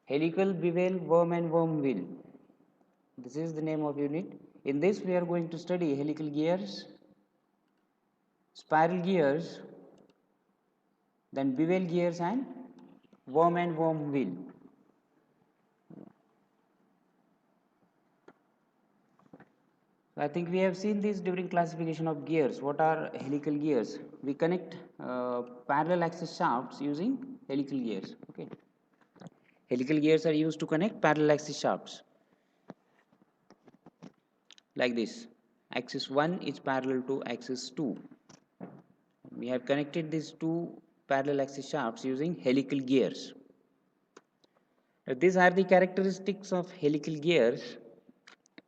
helical bevel worm and worm wheel. This is the name of unit. In this we are going to study helical gears, spiral gears, then bevel gears and worm wheel. I think we have seen this during classification of gears. What are helical gears? We connect parallel axis shafts using helical gears. Okay. Helical gears are used to connect parallel axis shafts like this. Axis 1 is parallel to axis 2. We have connected these two parallel axis shafts using helical gears. These are the characteristics of helical gears.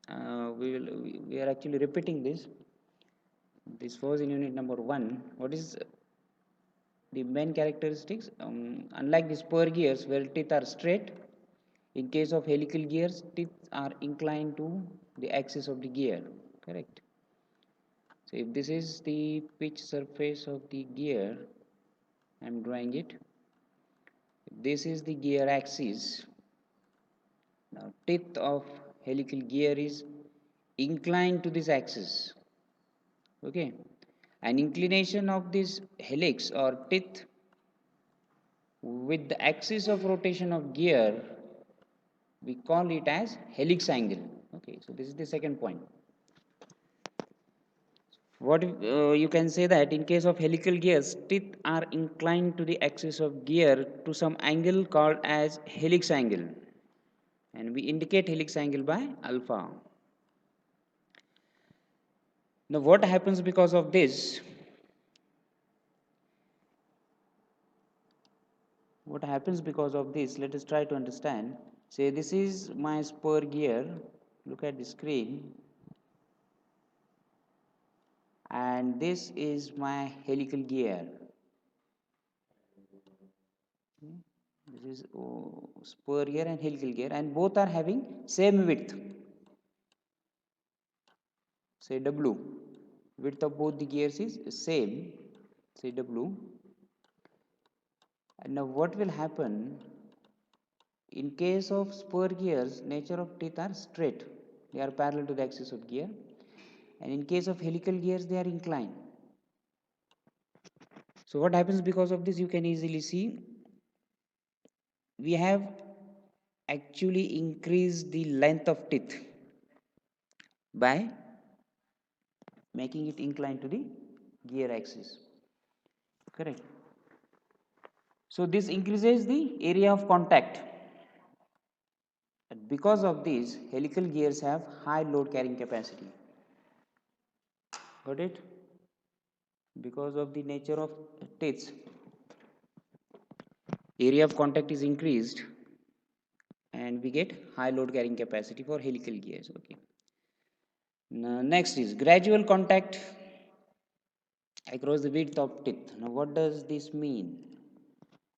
We are actually repeating this. This was in unit number 1. What is the main characteristics? Unlike the spur gears where teeth are straight, in case of helical gears, teeth are inclined to the axis of the gear. Correct. So if this is the pitch surface of the gear, I am drawing it. If this is the gear axis. Now teeth of helical gear is inclined to this axis. Okay. An inclination of this helix or teeth with the axis of rotation of gear, we call it as helix angle. Okay, so this is the second point. What you can say that in case of helical gears, teeth are inclined to the axis of gear to some angle called as helix angle, and we indicate helix angle by alpha. Now what happens because of this? What happens because of this? Let us try to understand. Say this is my spur gear. Look at the screen. And this is my helical gear. This is spur gear and helical gear, and both are having same width. Say W. Width of both the gears is same. Say W. And now what will happen? In case of spur gears, nature of teeth are straight. They are parallel to the axis of gear. And in case of helical gears, they are inclined. So what happens because of this? You can easily see we have actually increased the length of teeth by making it inclined to the gear axis. Correct. So this increases the area of contact. And because of this, helical gears have high load carrying capacity. Got it? Because of the nature of teeth, area of contact is increased and we get high load carrying capacity for helical gears. Okay. Now, next is gradual contact across the width of teeth. Now what does this mean?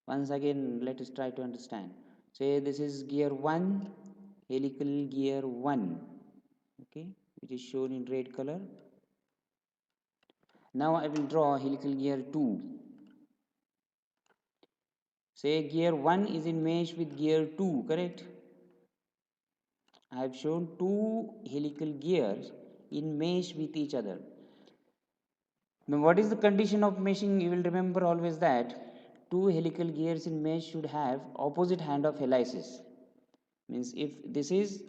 Once again, let us try to understand. Say this is gear 1, helical gear 1, okay, which is shown in red color. Now I will draw helical gear 2. Say gear 1 is in mesh with gear 2, correct? I have shown two helical gears in mesh with each other. Now what is the condition of meshing? You will remember always that two helical gears in mesh should have opposite hand of helices. Means if this is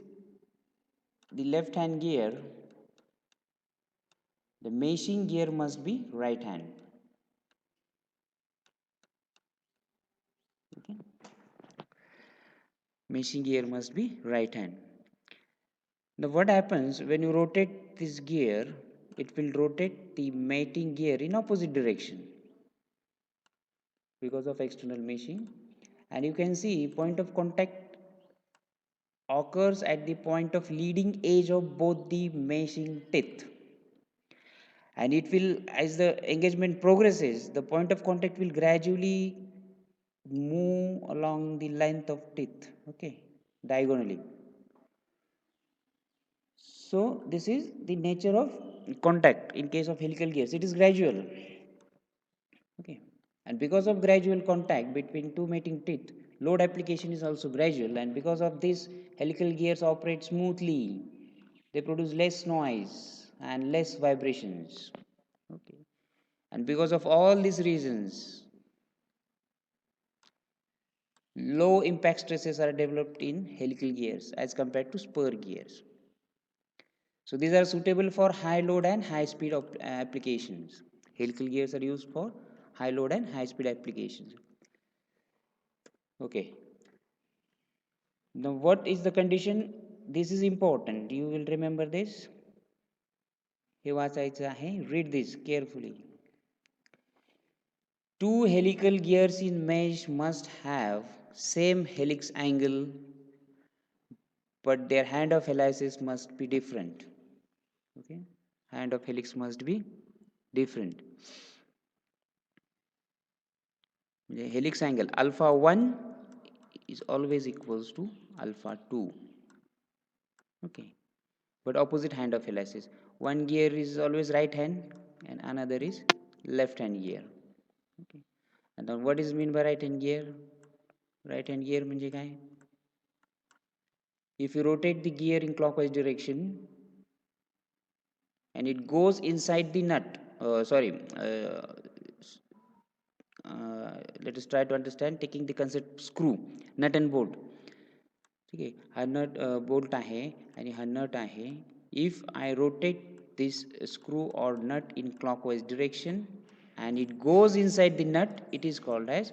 the left hand gear, the meshing gear must be right hand. Okay. Meshing gear must be right hand. Now what happens when you rotate this gear? It will rotate the mating gear in opposite direction because of external meshing, and you can see point of contact occurs at the point of leading edge of both the meshing teeth, and it will, as the engagement progresses, the point of contact will gradually move along the length of teeth, okay, diagonally. So this is the nature of contact in case of helical gears. It is gradual. Okay. And because of gradual contact between two mating teeth, load application is also gradual, and because of this, helical gears operate smoothly. They produce less noise and less vibrations. Okay. And because of all these reasons, low impact stresses are developed in helical gears as compared to spur gears. So these are suitable for high load and high speed applications. Helical gears are used for high load and high speed applications. Okay. Now what is the condition? This is important. You will remember this. हे वाचायचं आहे. Read this carefully. Two helical gears in mesh must have same helix angle, but their hand of helices must be different. Okay, hand of helix must be different. The helix angle alpha 1 is always equals to alpha 2. Okay, but opposite hand of helices. One gear is always right hand and another is left hand gear. Okay, and then what is mean by right hand gear? Right hand gear म्हणजे काय? If you rotate the gear in clockwise direction and it goes inside the nut, let us try to understand taking the concept screw, nut and bolt. ठीक आहे, हा nut bolt आहे आणि हा नट आहे. If I rotate this screw or nut in clockwise direction and it goes inside the nut, it is called as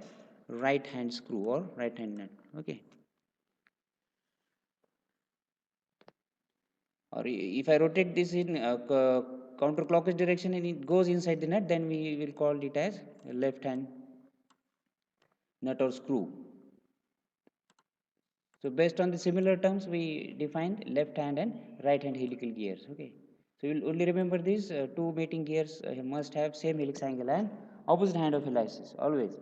right hand screw or right hand nut. Okay, or if I rotate this in counterclockwise direction and it goes inside the nut, then we will call it as left hand nut or screw. So based on the similar terms, we defined left hand and right hand helical gears. Okay, so you will only remember these two mating gears must have same helix angle and opposite hand of helices always.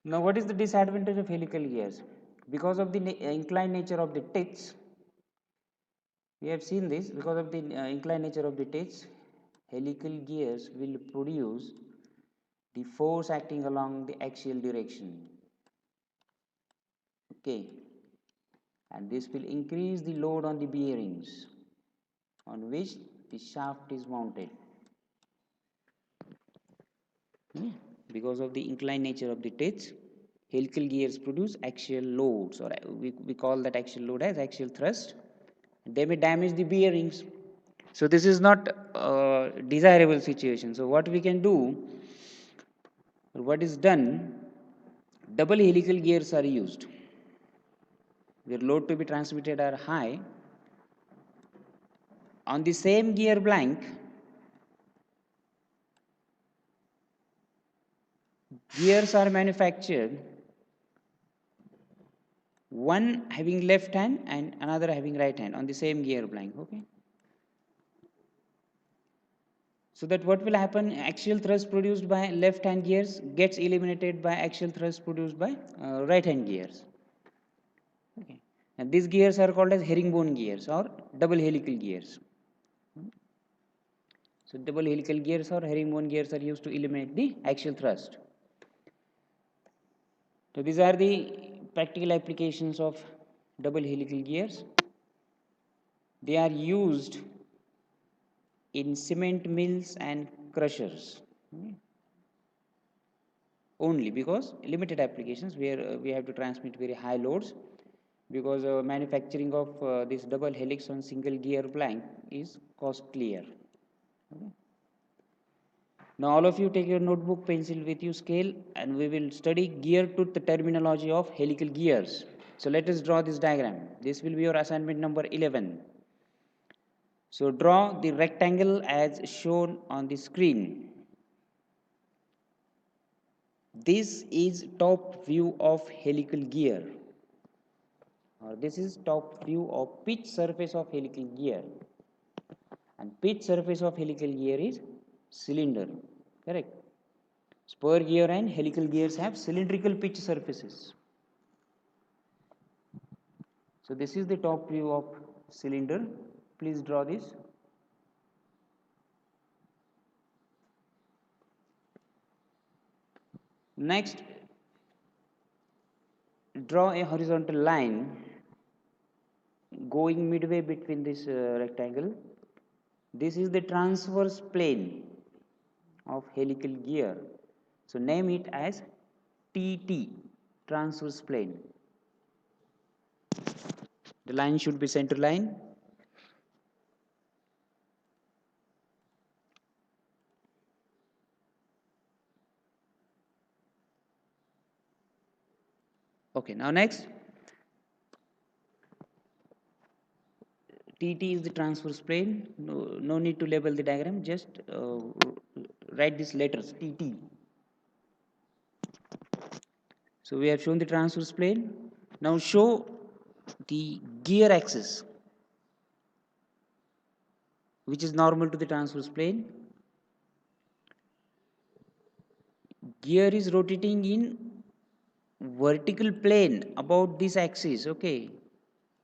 Now what is the disadvantage of helical gears? Because of the inclined nature of the teeth, we have seen this, because of the inclined nature of the teeth, helical gears will produce the force acting along the axial direction. Okay, and this will increase the load on the bearings on which the shaft is mounted. Because of the inclined nature of the teeth, helical gears produce axial loads, or we call that axial load as axial thrust. They may damage the bearings. So this is not a desirable situation. So what we can do, what is done, double helical gears are used where load to be transmitted are high. On the same gear blank, gears are manufactured, one having left hand and another having right hand on the same gear blank. Okay, so that what will happen, axial thrust produced by left hand gears gets eliminated by axial thrust produced by right hand gears. Okay, and these gears are called as herringbone gears or double helical gears. So double helical gears or herringbone gears are used to eliminate the axial thrust. So these are the practical applications of double helical gears. They are used in cement mills and crushers only, because limited applications where we have to transmit very high loads, because manufacturing of this double helix on single gear blank is costlier. Okay. Now all of you take your notebook, pencil with you, scale, and we will study gear tooth terminology of helical gears. So let us draw this diagram. This will be your assignment number 11. So draw the rectangle as shown on the screen. This is top view of helical gear, or this is top view of pitch surface of helical gear, and pitch surface of helical gear is cylinder, correct? Spur gear and helical gears have cylindrical pitch surfaces. So this is the top view of cylinder. Please draw this. Next, draw a horizontal line going midway between this rectangle. This is the transverse plane of helical gear. So name it as TT, transverse plane. The line should be center line. Okay, now next, TT is the transverse plane. No need to label the diagram, just write these letters TT. So we have shown the transverse plane. Now show the gear axis, which is normal to the transverse plane. Gear is rotating in vertical plane about this axis. Okay,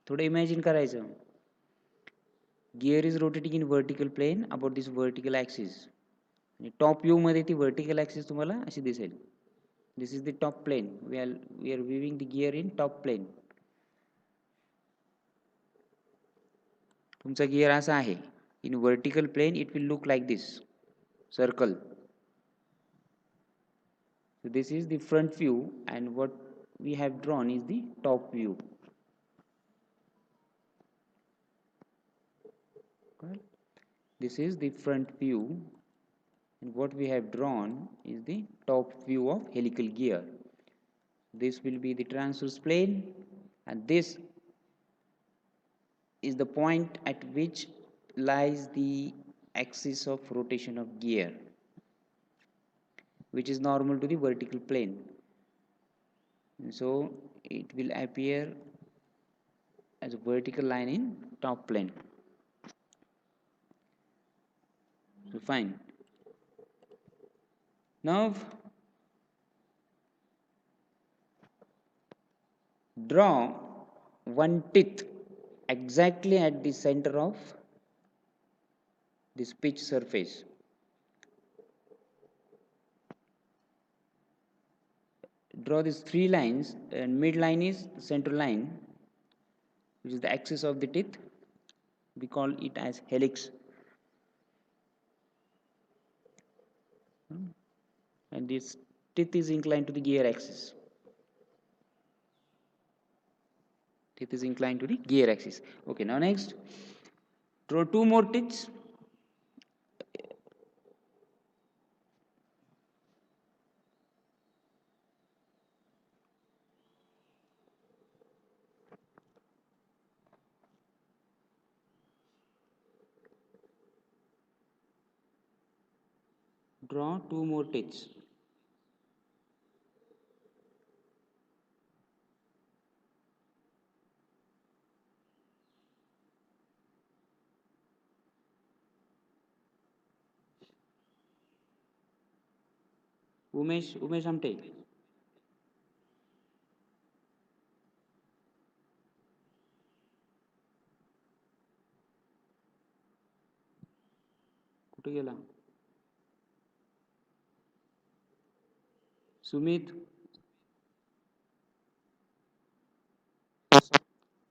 थोड़ा imagine करायचं. Gear is rotating in vertical plane about this vertical axis. Top view मध्ये ती vertical axis तुम्हाला अशी दिसेल. This is the top plane. We are viewing the gear in top plane. तुमचा gear असा आहे. In vertical plane it will look like this circle. So this is the front view, and what we have drawn is the top view. This is the front view, and what we have drawn is the top view of helical gear. This will be the transverse plane, and this is the point at which lies the axis of rotation of gear, which is normal to the vertical plane. And so it will appear as a vertical line in top plane. So fine. Now draw one teeth exactly at the center of this pitch surface. Draw these three lines, and midline is the center line, which is the axis of the teeth. We call it as helix. And this teeth is inclined to the gear axis. Teeth is inclined to the gear axis. Okay, now next, draw two more teeth. Draw two more teeth. Umesh Amte. कुठे गेला? सुमित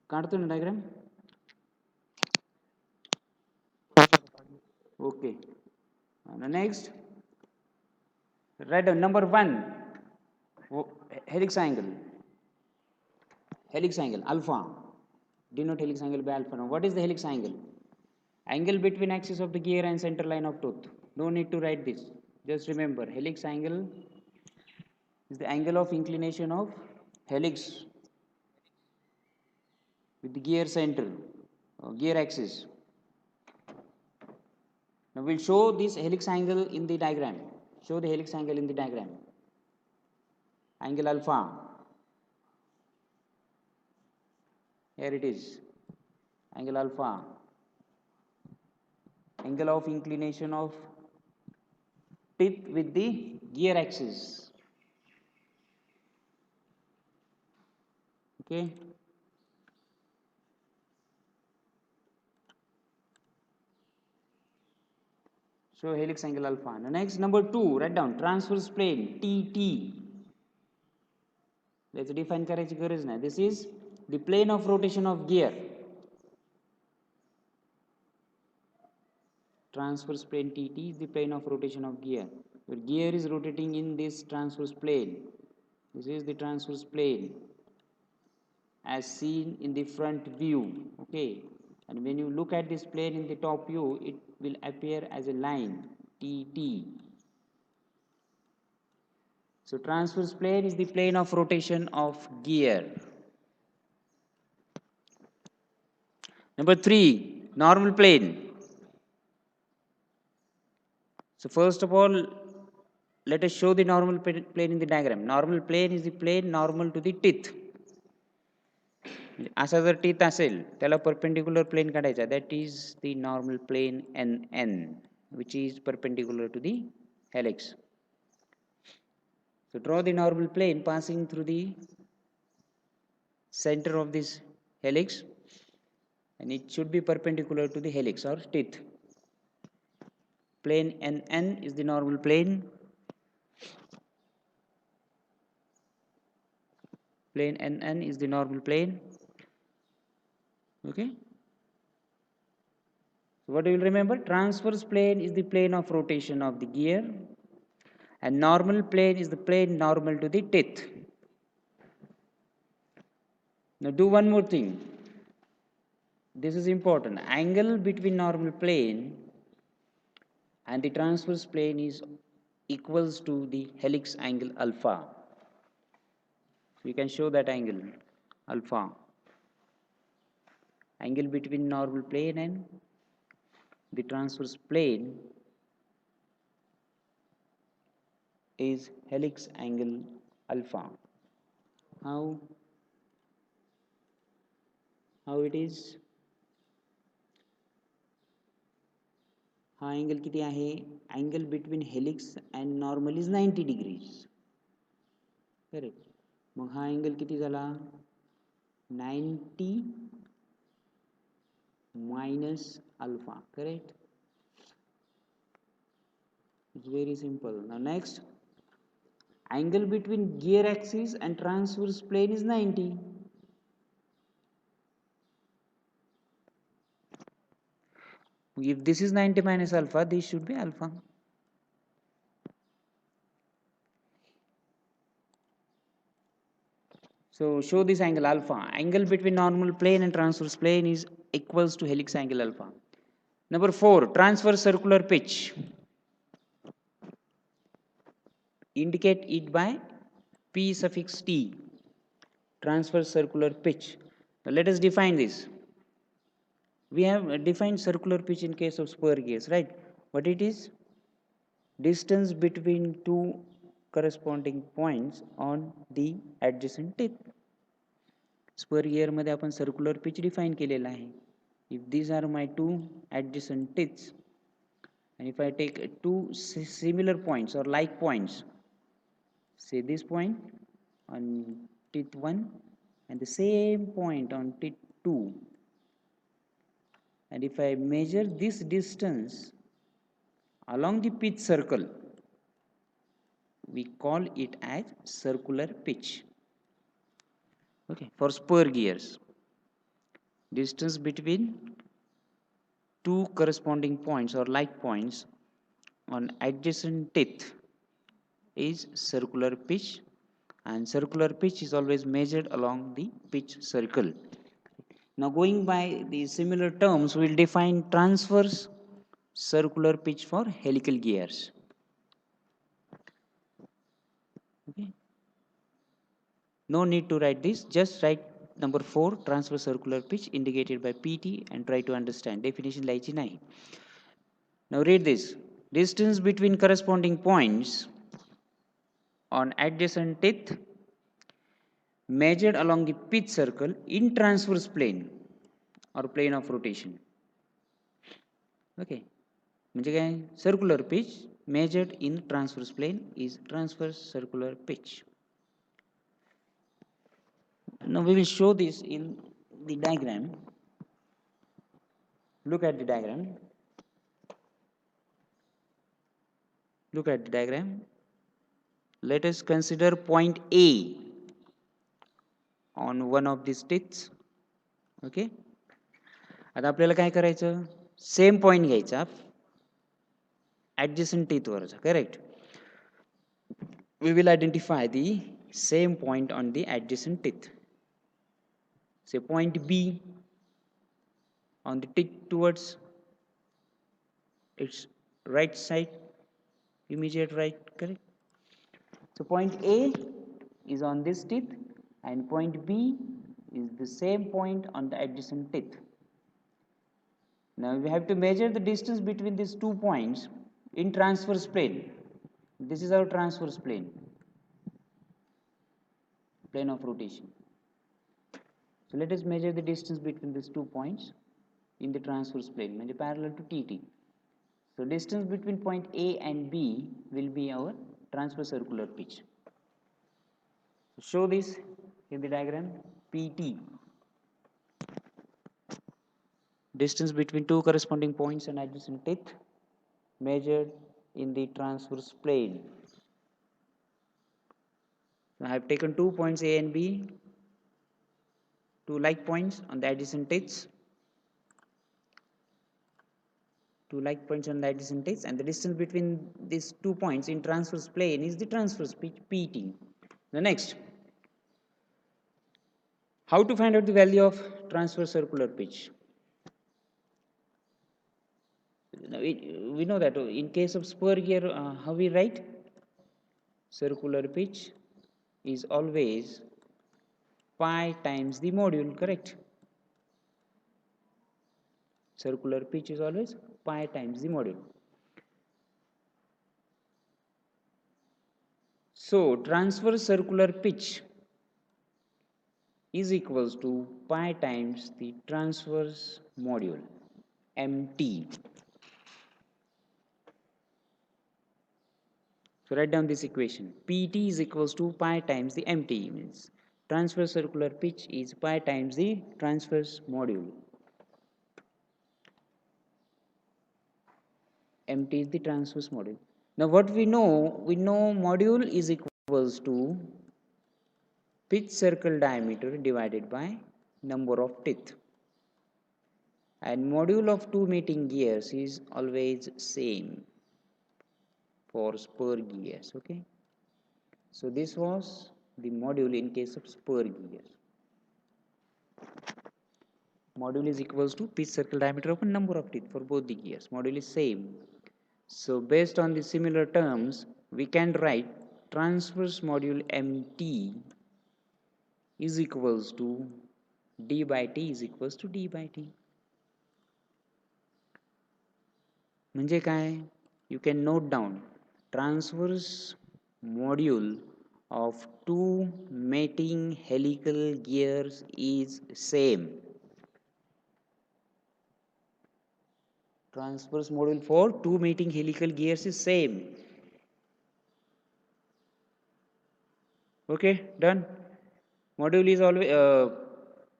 काढतो ना diagram. Okay, and next, write down number 1, helix angle. Helix angle alpha, denote helix angle by alpha. Now what is the helix angle? Angle between axis of the gear and center line of tooth. No need to write this, just remember helix angle is the angle of inclination of helix with the gear center, gear axis. Now we'll show this helix angle in the diagram. Show the helix angle in the diagram. Angle alpha. Here it is. Angle alpha. Angle of inclination of teeth with the gear axis. Okay. So helix angle alpha. Now next, number 2, write down transverse plane TT. त्याचं define करायची गरज नाही. This is the plane of rotation of gear. Transverse plane TT is the plane of rotation of gear. Your gear is rotating in this transverse plane. This is the transverse plane as seen in the front view. Okay, and when you look at this plane in the top view, it will appear as a line TT. So transverse plane is the plane of rotation of gear. Number 3, normal plane. So first of all, let us show the normal plane in the diagram. Normal plane is the plane normal to the teeth. असा जर टीथ असेल त्याला perpendicular plane काढायचा. That is the normal plane NN which is perpendicular to the helix. So draw the normal plane passing through the center of this helix, and it should be perpendicular to the helix or teeth. Plane NN is the normal plane. Plane NN is the normal plane. Okay. So what do you remember? Transverse plane is the plane of rotation of the gear, and normal plane is the plane normal to the teeth. Now do one more thing. This is important. Angle between normal plane and the transverse plane is equals to the helix angle alpha. So you can show that angle alpha. Angle between normal plane and the transverse plane is helix angle alpha. How it is? हा angle किती आहे? Angle between helix and normal is 90 degrees. Correct. मग हा angle किती झाला? 90 minus alpha. Correct. It's very simple. Now next, angle between gear axis and transverse plane is 90. If this is 90 minus alpha, this should be alpha. So show this angle alpha. Angle between normal plane and transverse plane is equals to helix angle alpha. Number 4, transverse circular pitch. Indicate it by P suffix T. Transverse circular pitch. Now let us define this. We have defined circular pitch in case of spur gears, right? What it is? Distance between two corresponding points on the adjacent teeth. Spur gear मध्ये आपण circular pitch define केलेला आहे. If these are my two adjacent teeths, and if I take two similar points or like points, say this point on teeth 1 and the same point on teeth 2, and if I measure this distance along the pitch circle, we call it as circular pitch. Okay, for spur gears, distance between two corresponding points or like points on adjacent teeth is circular pitch, and circular pitch is always measured along the pitch circle. Now going by the similar terms, we will define transverse circular pitch for helical gears. Okay. No need to write this, just write number 4, transverse circular pitch indicated by PT, and try to understand. Definition lihaयची नाही. Now read this. Distance between corresponding points on adjacent teeth measured along the pitch circle in transverse plane or plane of rotation. Okay. म्हणजे काय? Circular pitch measured in transverse plane is transverse circular pitch. Now we will show this in the diagram. Look at the diagram. Look at the diagram. Let us consider point A. on one of these teeth. Okay, आता आपल्याला काय करायचं, same point घ्यायचा adjacent teeth वरचा. Correct. We will identify the same point on the adjacent teeth. Say point B on the teeth towards its right side, immediate right. Correct. So point A is on this teeth and point B is the same point on the adjacent teeth. Now we have to measure the distance between these 2 points in transverse plane. This is our transverse plane, plane of rotation. So let us measure the distance between these 2 points in the transverse plane, means parallel to TT. So distance between point A and B will be our transverse circular pitch. So show this in the diagram. PT, distance between two corresponding points and adjacent teeth measured in the transverse plane. So I have taken 2 points A and B, 2 like points on the adjacent teeth, 2 like points on the adjacent teeth, and the distance between these 2 points in transverse plane is the transverse pitch PT. The next, how to find out the value of transverse circular pitch? We know that in case of spur gear, how we write? Circular pitch is always pi times the module, correct? Circular pitch is always pi times the module. So transverse circular pitch is equals to pi times the transverse module, MT. So write down this equation. PT is equals to pi times the MT, means transverse circular pitch is pi times the transverse module. MT is the transverse module. Now what we know module is equals to pitch circle diameter divided by number of teeth. And module of two meeting gears is always same for spur gears, okay? So this was the module in case of spur gears. Module is equals to pitch circle diameter upon number of teeth for both the gears. Module is same. So based on the similar terms, we can write transverse module MT is equals to D by T is equals to D by T. म्हणजे काय? You can note down transverse module of two mating helical gears is same. Transverse module for two mating helical gears is same. Okay, done. Module is always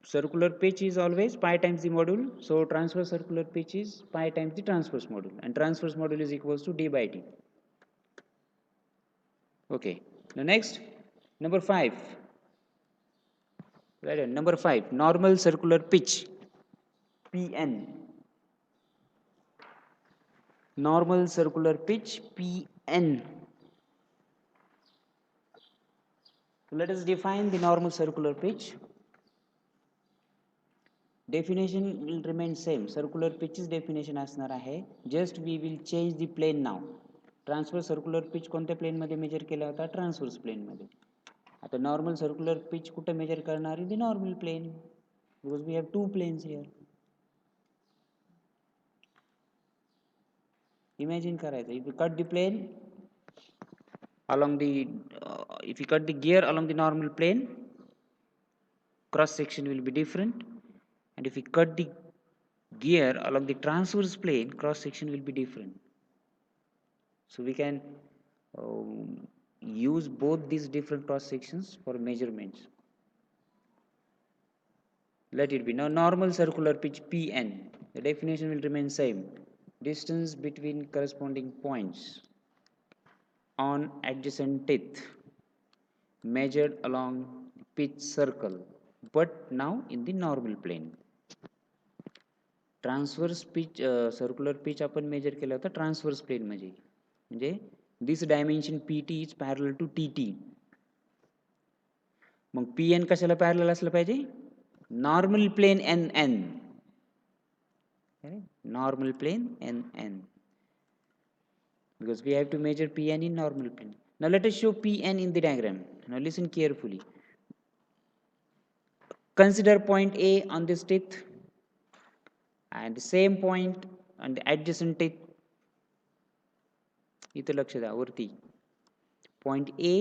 circular pitch is always pi times the module. So transverse circular pitch is pi times the transverse module, and transverse module is equals to D by T. Okay. Now next, number 5. Right. Number 5, normal circular pitch, PN. Normal circular pitch, PN. So let us define the normal circular pitch. Definition will remain same. Circular pitch's definition असणार आहे. Just we will change the plane now. Transverse circular pitch कोणत्या plane मध्ये measure केला होता? Transverse plane मध्ये. आता normal circular pitch कुठे measure करणार? In the normal plane, because we have two planes here. Imagine करायचं. If you cut the plane along the, if you cut the gear along the normal plane, cross section will be different. And if we cut the gear along the transverse plane, cross section will be different. So we can use both these different cross sections for measurements. Let it be. Now normal circular pitch PN, the definition will remain same. Distance between corresponding points on adjacent teeth measured along pitch circle. but now in the normal plane. Transverse pitch circular pitch आपण measure केला होता transverse plane मध्ये, म्हणजे this dimension P T is parallel to T T. मग P N कशाला parallel असलं पाहिजे? Normal plane N N. Normal plane NN, because we have to measure PN in normal plane. Now let us show PN in the diagram. Now listen carefully. Consider point A on this teeth and the same point on the adjacent teeth. इथं लक्ष द्या वरती. Point A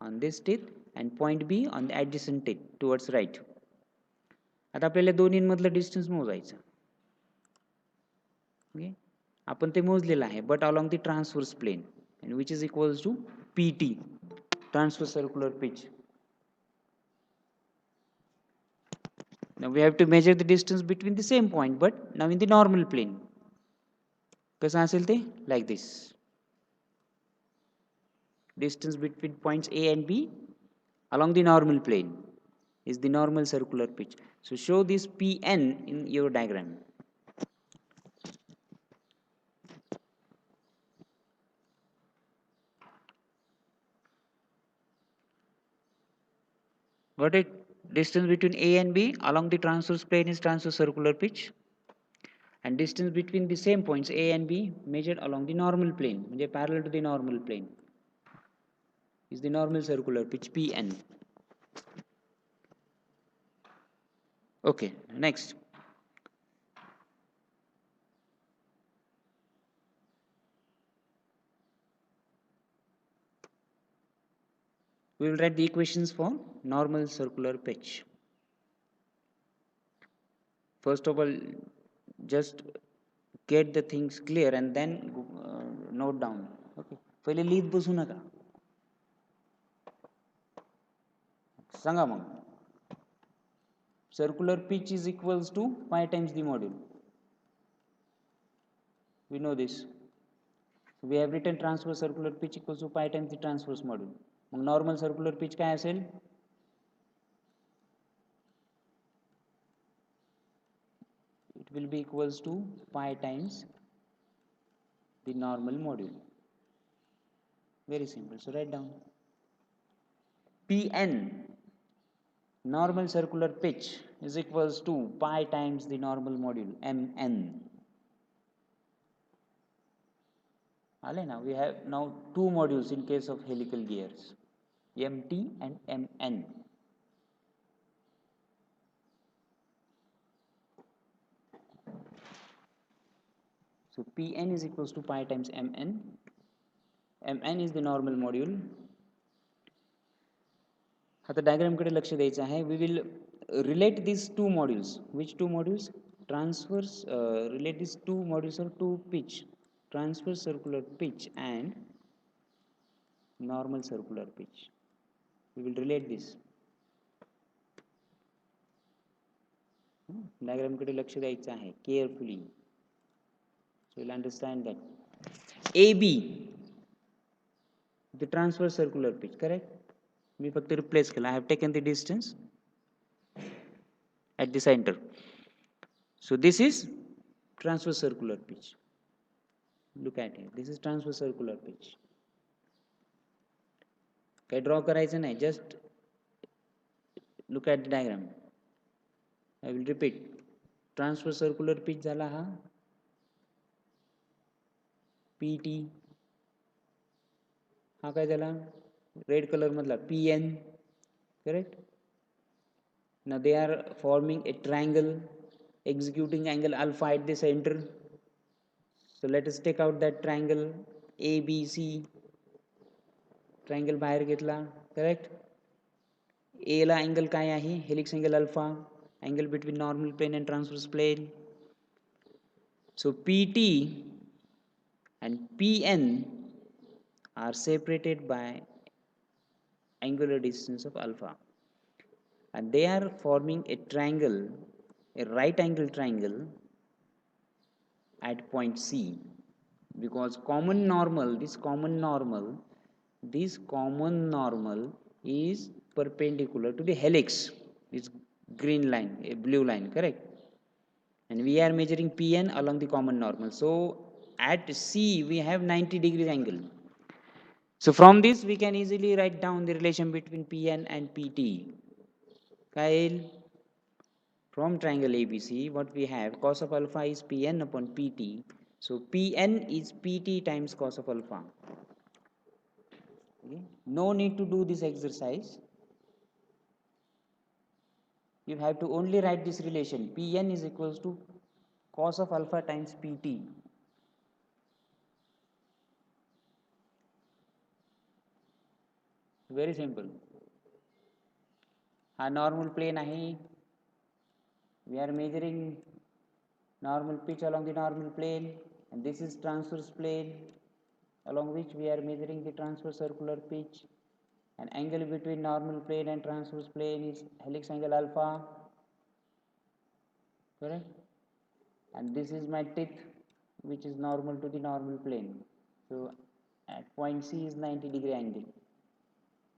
on this teeth and point B on the adjacent teeth towards right. आता आपल्याला दोन्हींमधलं distance मोजायचं. Okay, आपण ते मोजलेलं आहे, but along the transverse plane, and which is equals to PT, transverse circular pitch. Now we have to measure the distance between the same point, but now in the normal plane. कसं असेल ते? Like this. Distance between points A and B along the normal plane is the normal circular pitch. So show this PN in your diagram. What is distance between A and B along the transverse plane is transverse circular pitch, and distance between the same points A and B measured along the normal plane, म्हणजे parallel to the normal plane, is the normal circular pitch PN. Okay, next. We will write the equations for normal circular pitch. First of all, just get the things clear and then note down. Okay, पहिले लिहित बसू नका, सांगा मग. Circular pitch is equals to pi times the module. We know this. So we have written transverse circular pitch equals to pi times the transverse module. Mug normal circular pitch काय असेल? It will be equals to pi times the normal module. Very simple. So write down Pn, normal circular pitch, is equals to pi times the normal module Mn. Now we have now two modules in case of helical gears, Mt and Mn. So Pn is equals to pi times Mn. Mn is the normal module. आता diagram कडे लक्ष द्यायचं आहे. We will relate these two modules. Which two modules? Transverse. Relate these two modules or two pitch. Transverse circular pitch and normal circular pitch. We will relate this. Diagram कडे लक्ष द्यायचं आहे carefully. So you'll understand that. AB, the transverse circular pitch, correct? मी फक्त replace केला. I have taken the distance at the center. So this is transverse circular pitch. Look at it. This is transverse circular pitch. काही draw करायचं नाही, just look at the diagram. I will repeat. Transverse circular pitch झाला हा PT. हा काय झाला? Red colour मधला PN, correct? Now they are forming a triangle executing angle alpha at the center. So let us take out that triangle ABC. Triangle बाहेर घेतला, correct? A La angle काय आहे? Helix angle alpha, angle between normal plane and transverse plane. So PT and PN are separated by angular distance of alpha, and they are forming a triangle, a right angle triangle at point C, because common normal is perpendicular to the helix. It's green line, a blue line, correct? And we are measuring Pn along the common normal. So at C we have 90 degrees angle. So from this we can easily write down the relation between Pn and Pt. Kyle, from triangle ABC, what we have, cos of alpha is Pn upon Pt. So Pn is Pt times cos of alpha. Okay. No need to do this exercise. You have to only write this relation. Pn is equals to cos of alpha times Pt. Very simple. हा normal plane आहे. We are measuring normal pitch along the normal plane, and this is transverse plane along which we are measuring the transverse circular pitch. And angle between normal plane and transverse plane is helix angle alpha, correct? And this is my teeth, which is normal to the normal plane. So at point C is 90-degree angle.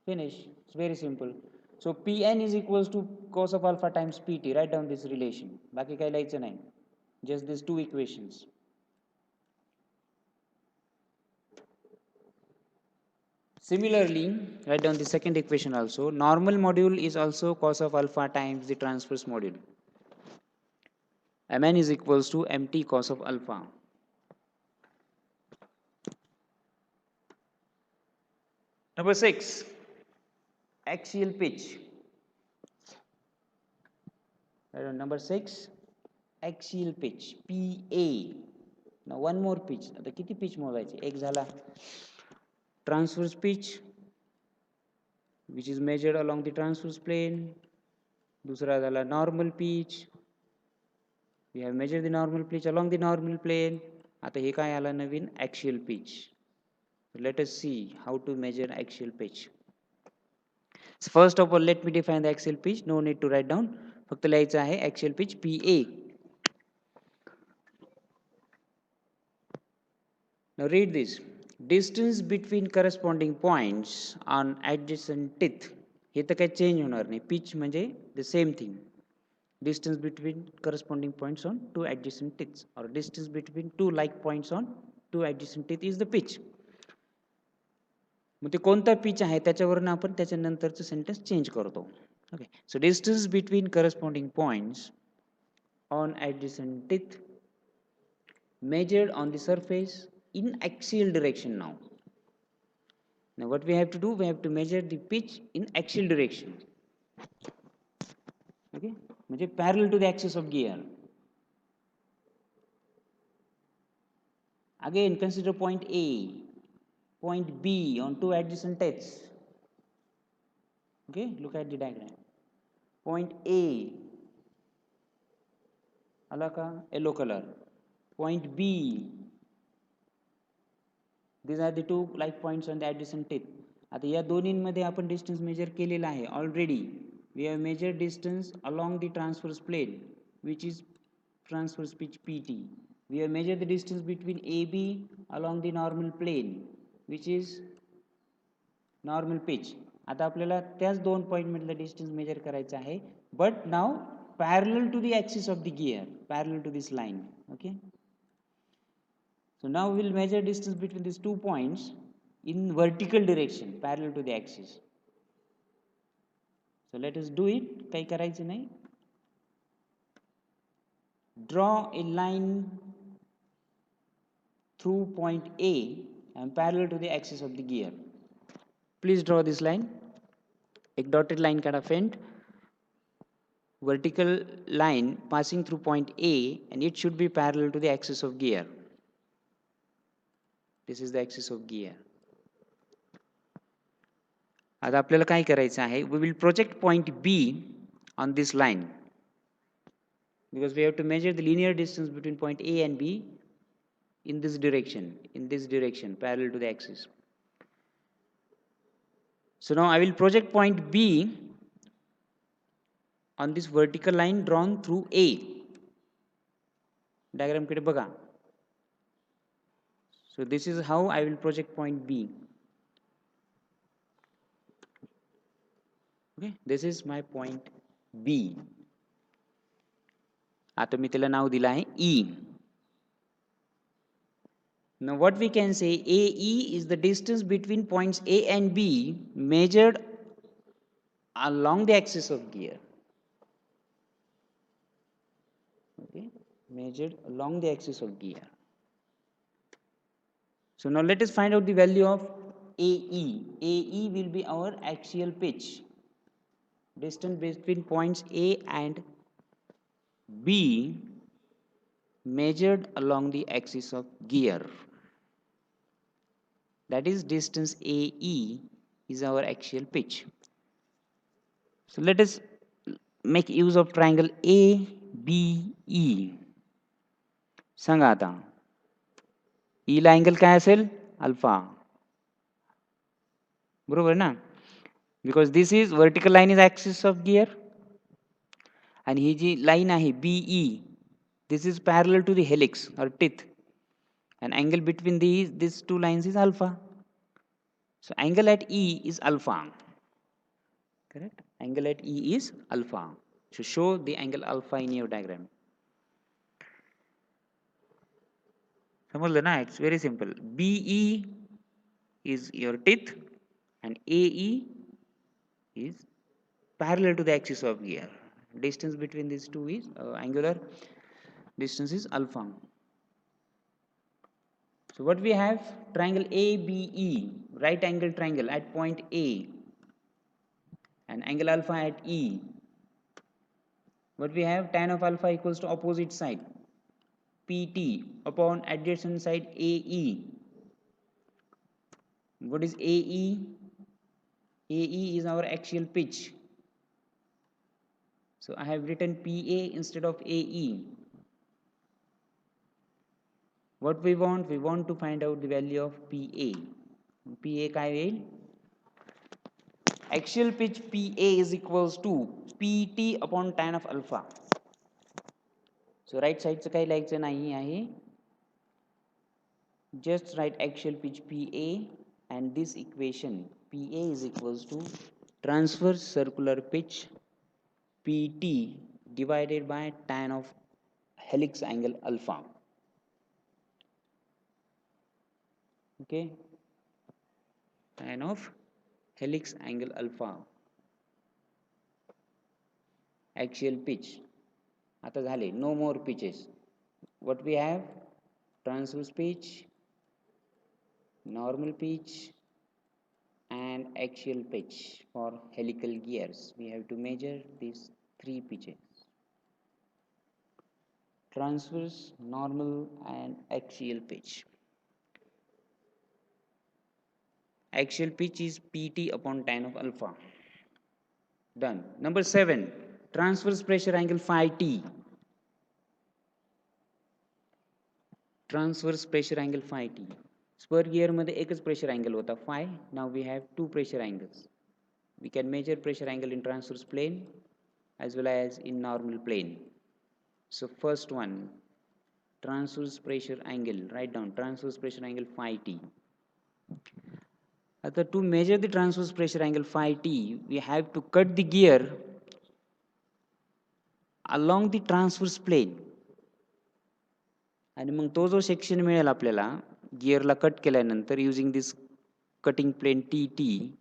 Finish. It's very simple. So Pn is equals to cos of alpha times Pt. Write down this relation. बाकी काही लिहायचं नाही. Just these two equations. Similarly, write down the second equation also. Normal module is also cos of alpha times the transverse module. Mn is equals to mt cos of alpha. Number 6, axial pitch. Number 6, axial pitch, PA. Now one more pitch. आता किती pitch मोजायची? एक झाला transverse pitch, which is measured along the transverse plane. दूसरा झाला normal pitch. We have measured the normal pitch along the normal plane. आता हे काय आलं नवीन? Axial pitch. Let us see how to measure axial pitch. So first of all, let me define the axial pitch. No need to write down. फक्त लिहायचं आहे axial pitch PA. Now read this. Distance between corresponding points on adjacent teeth. हे तर काही change होणार नाही. Pitch म्हणजे the same thing. Distance between corresponding points on two adjacent teeth, or distance between two like points on two adjacent teeth is the pitch. मग ते कोणता pitch आहे त्याच्यावरून आपण त्याच्यानंतरचं सेंटेन्स चेंज करतो. Okay. So distance between corresponding points on adjacent teeth measured on the surface in axial direction now. Now what we have to do, we have to measure the pitch in axial direction. Okay, म्हणजे parallel to the axis of gear. Again consider point A, point B on two adjacent teeths. Okay, look at the diagram. Point A, आला का yellow color. Point B, these are the two like points on the adjacent teeth. आता या दोन्हींमध्ये आपण distance major केलेला आहे already. We have measured distance along the transverse plane, which is transverse pitch PT. We have measured the distance between AB along the normal plane, which is normal pitch. आता आपल्याला त्याच दोन point मधलं distance major करायचं आहे, but now parallel to the axis of the gear, parallel to this line. Okay. So now we will measure distance between these 2 points in vertical direction, parallel to the axis. So let us do it. काही करायचं नाही. Draw a line through point A and parallel to the axis of the gear. Please draw this line. एक dotted line काढा faint. Vertical line passing through point A, and it should be parallel to the axis of gear. This is the axis of gear. आता आपल्याला काय करायचं आहे, we will project point B on this line, because we have to measure the linear distance between point A and B in this direction, parallel to the axis. So now I will project point B on this vertical line drawn through A. Diagram कडे बघा. So this is how I will project point B. Okay, this is my point B. आता मी त्याला नाव दिलं आहे E. Now what we can say, AE is the distance between points A and B measured along the axis of gear. Okay, measured along the axis of gear. So now let us find out the value of AE. AE will be our axial pitch, distance between points A and B measured along the axis of gear. That is, distance AE is our axial pitch. So let us make use of triangle ABE. सांगा आता E ला angle काय असेल? Alpha. बरोबर ना? Because this is vertical line is axis of gear and he ji line आहे BE, this is parallel to the helix or teeth, and angle between these two lines is alpha. So angle at E is alpha. Correct? Angle at E is alpha. So show the angle alpha in your diagram. समजलं ना? It's very simple. BE is your teeth and AE is parallel to the axis of gear. Distance between these two is angular distance is alpha. So what we have, triangle ABE, right angle triangle at point A and angle alpha at E. What we have, tan of alpha equals to opposite side PT upon adjacent side AE. What is AE? AE is our axial pitch. So I have written PA instead of AE. What we want? We want to find out the value of PA. PA काय येईल? Axial pitch PA is equals to PT upon tan of alpha. So right side चं काही लिहायचं नाही आहे. Just write axial pitch PA and this equation PA is equals to transverse circular pitch PT divided by tan of helix angle alpha. Okay, tan of helix angle alpha, axial pitch. आता झाले, no more pitches. What we have, transverse pitch, normal pitch and axial pitch for helical gears. We have to measure these three pitches: transverse, normal and axial pitch. Axial pitch is PT upon tan of alpha. Done. Number 7, transverse pressure angle phi T. Transverse pressure angle phi T. Spur gear मध्ये एकच pressure angle होता phi. Now we have two pressure angles. We can measure pressure angle in transverse plane as well as in normal plane. So first one, transverse pressure angle. Write down transverse pressure angle phi T. To measure the transverse pressure angle phi T, we have to cut the gear along the transverse plane. आणि मग तो जो section मिळेल आपल्याला गिअरला cut केल्यानंतर using this cutting plane TT,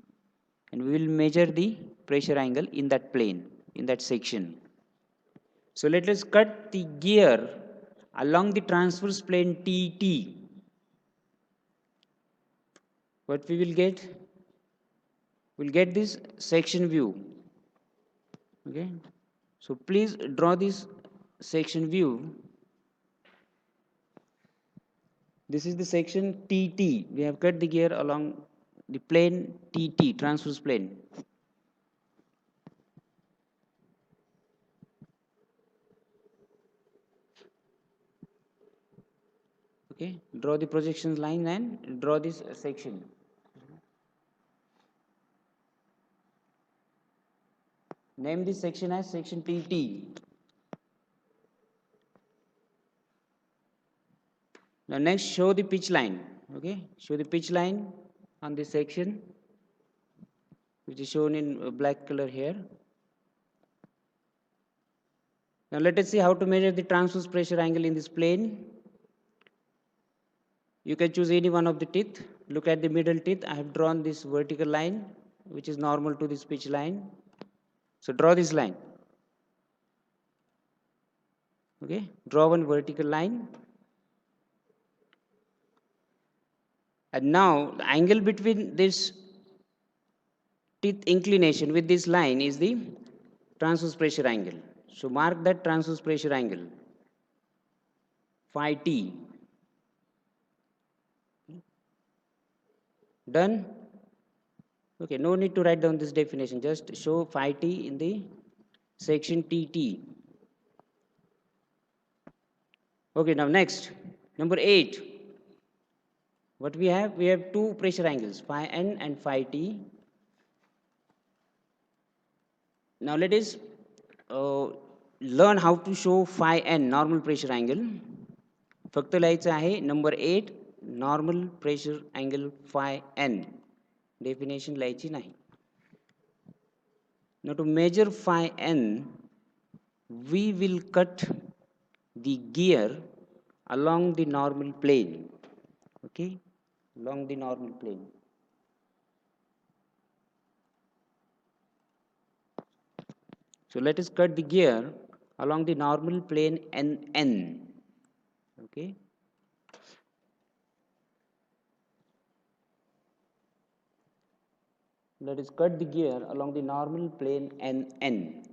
and we will measure the pressure angle in that plane, in that section. So let us cut the gear along the transverse plane TT. What we will get? We'll get this section view. Okay, so please draw this section view. This is the section TT. We have cut the gear along the plane TT, transverse plane. Okay, draw the projection line and draw this section. Name this section as section TT. Now next, show the pitch line. Okay, show the pitch line on this section, which is shown in black color here. Now let us see how to measure the transverse pressure angle in this plane. You can choose any one of the teeth. Look at the middle teeth. I have drawn this vertical line, which is normal to this pitch line. So draw this line. Okay, draw one vertical line. And now the angle between this teeth inclination with this line is the transverse pressure angle. So mark that transverse pressure angle, phi t. Done? Okay, no need to write down this definition. Just show phi t in the section TT. Okay, now next, number 8. What we have? We have two pressure angles, phi n and phi t. Now let us learn how to show phi n, normal pressure angle. फक्त लिहायचं आहे number 8 normal pressure angle phi N. Definition लिहायची नाही. Now to measure phi n, we will cut the gear along the normal plane. Okay, along the normal plane. So let us cut the gear along the normal plane NN. Okay. Let us cut the gear along the normal plane NN.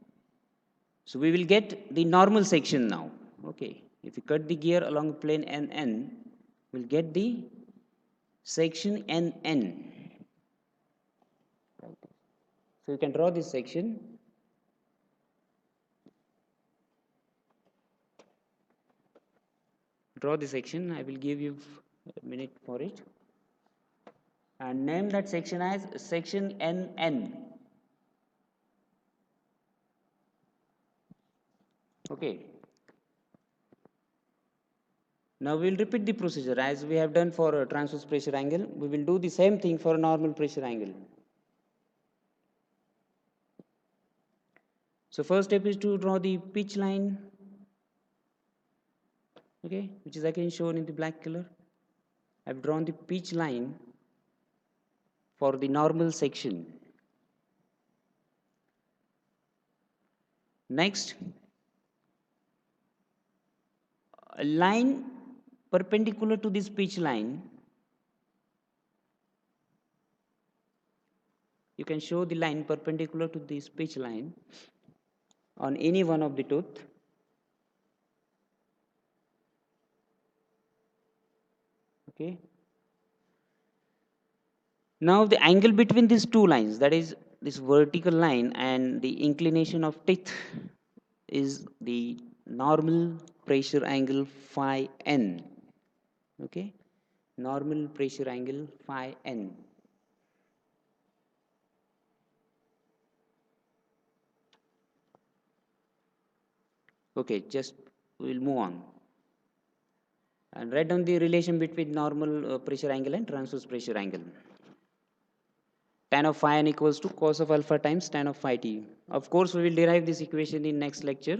So we will get the normal section now. Okay. If we cut the gear along the plane NN, we'll get the section NN. So you can draw this section. Draw the section. I will give you a minute for it. And name that section as section NN. Okay. Now we will repeat the procedure as we have done for a transverse pressure angle. We will do the same thing for a normal pressure angle. So first step is to draw the pitch line, okay, which is again shown in the black color. I have drawn the pitch line for the normal section. Next, a line perpendicular to this pitch line. You can show the line perpendicular to this pitch line on any one of the tooth. Okay. Now the angle between these two lines, that is this vertical line and the inclination of teeth, is the normal pressure angle phi n. Okay, normal pressure angle phi n. Okay, just we'll move on and write down the relation between normal pressure angle and transverse pressure angle. Tan of phi n equals to cos of alpha times tan of phi t. Of course, we will derive this equation in next lecture.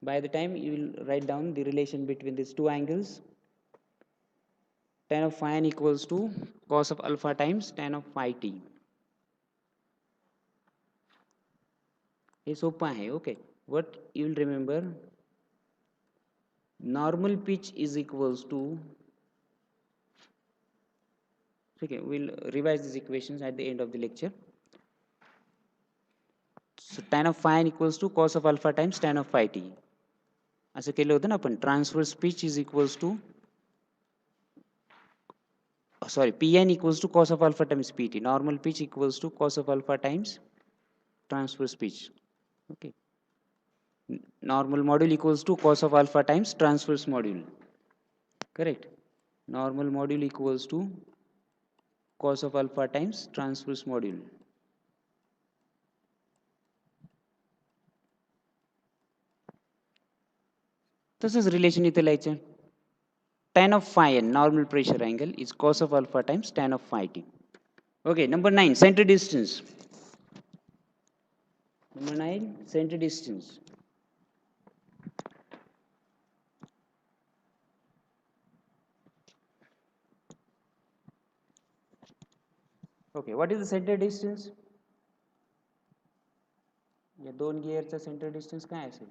By the time you will write down the relation between these two angles. Tan of phi n equals to cos of alpha times tan of phi t. हे सोपं आहे. Okay, what you will remember, normal pitch is equals to, okay, we'll revise these equations at the end of the lecture. So tan of phi n equals to cos of alpha times tan of phi t. असं केलं होतं ना आपण, transverse pitch is equals to, sorry, Pn equals to cos of alpha times Pt. Normal pitch equals to cos of alpha times transverse pitch. Okay. Normal module equals to cos of alpha times transverse module. Correct. Normal module equals to cos of alpha times transverse module. तसंच relation इथे लिहायचं. Tan of phi n, normal pressure angle, is cos of alpha times tan of phi t. Okay, number 9, center distance. Number 9, center distance. Okay, what is the centre distance? या दोन गिअरचा centre distance काय असेल?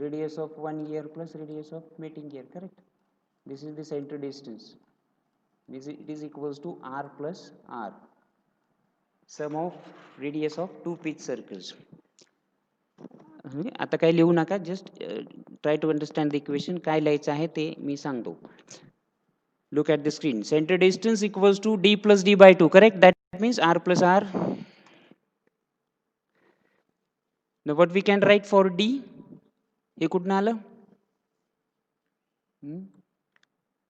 Radius of one gear plus radius of mating gear, correct? This is the centre distance. It is equals to r plus r, sum of radius of two pitch circles. आता काही लिहू नका, just try to understand the equation. काय लिहायचं आहे ते मी सांगतो. Look at the screen. Center distance equals to d plus d by 2, correct? That means r plus r. Now what we can write for d? हे कुठून आलं?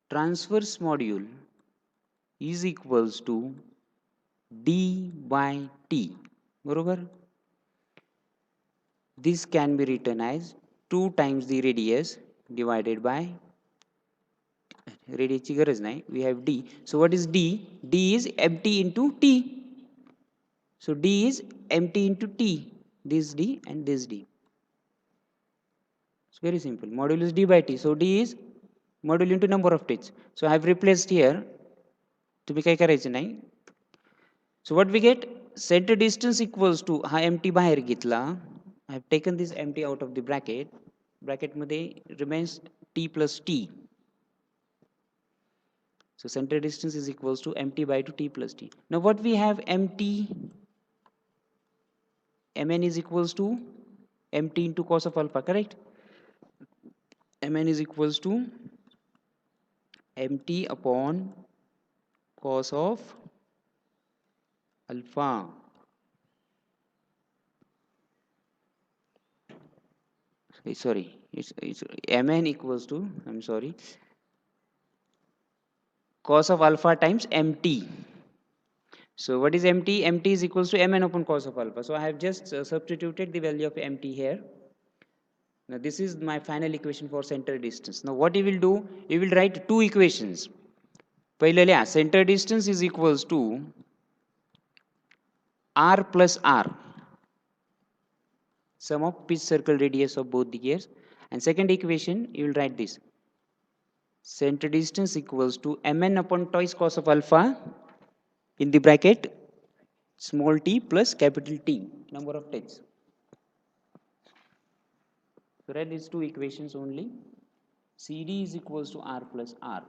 Transverse module is equals to d by t, बरोबर? This can be written as 2 times the radius divided by radius ची गरज नाही, we have d. So what is d? D is mt into t. So d is mt into t. This d and this d. It's very simple. Modulus d by t. So d is module into number of teeth. So I have replaced here. तुम्ही काय करायचं नाही. So what we get? Center distance equals to, हा mt बाहेर घेतला. I have taken this mt out of the bracket. Bracket मध्ये remains t plus t. So center distance is equals to mt by 2 t plus t. Now what we have? mt, mn is equals to mt into cos of alpha, correct? Mn is equals to mt upon cos of alpha. Sorry, it's mn equals to, I'm sorry, cos of alpha times mt. So what is mt? Mt is equals to mn upon cos of alpha. So I have just substituted the value of mt here. Now this is my final equation for center distance. Now what you will do? You will write two equations. पहिले लिहा, center distance is equals to r plus r, sum of pitch circle radius of both the gears. And second equation, you will write this. Center distance equals to mn upon twice cos of alpha in the bracket small t plus capital T, number of teeth. So write these two equations only. CD is equals to r plus r.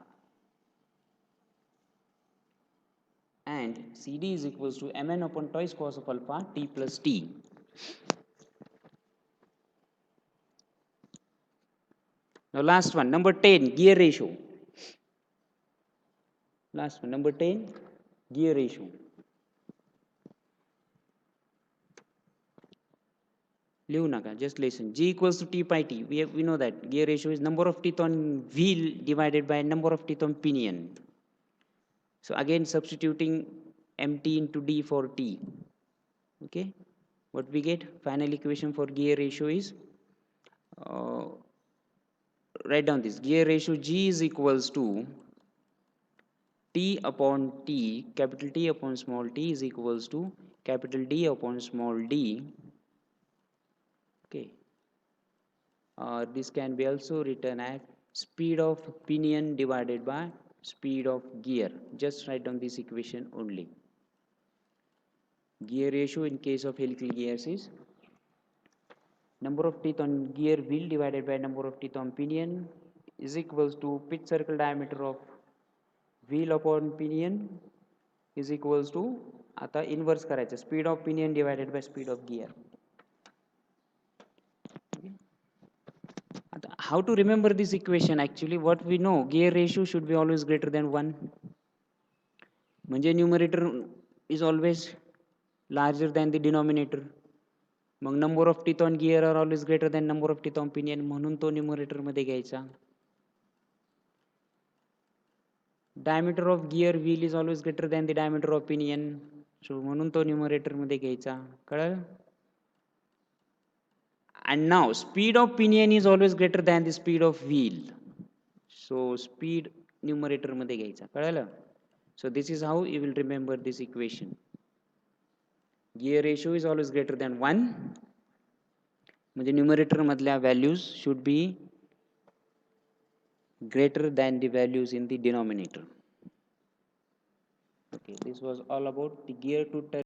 And CD is equals to mn upon twice cos of alpha t plus t. Now last one, number 10, gear ratio. Last one, number 10, gear ratio. लिहू नका, just listen. G equals to T by T. We know that gear ratio is number of teeth on wheel divided by number of teeth on pinion. So again substituting mt into d for t. Okay, what we get? Final equation for gear ratio is, write down this. Gear ratio G is equals to T upon T, capital T upon small t is equals to capital D upon small d. Okay, this can be also written as speed of pinion divided by speed of gear. Just write down this equation only. Gear ratio in case of helical gears is number of teeth on gear wheel divided by number of teeth on pinion is equals to pitch circle diameter of wheel upon pinion is equals to, आता inverse करायचं, speed of pinion divided by speed of gear. How to remember this equation? Actually what we know, gear ratio should be always greater than 1. म्हणजे numerator is always larger than the denominator. Mug number of teeth on gear are always greater than number of teeth on pinion, म्हणून तो numerator मध्ये घ्यायचा. Diameter of gear wheel is always greater than the diameter of pinion, so म्हणून तो numerator मध्ये घ्यायचा. कळलं? And now speed of pinion is always greater than the speed of wheel, so speed numerator मध्ये घ्यायचा. कळलं? So this is how you will remember this equation. Gear ratio is always greater than 1, म्हणजे numerator मधल्या values should be greater than the values in the denominator. Okay, this was all about the gear to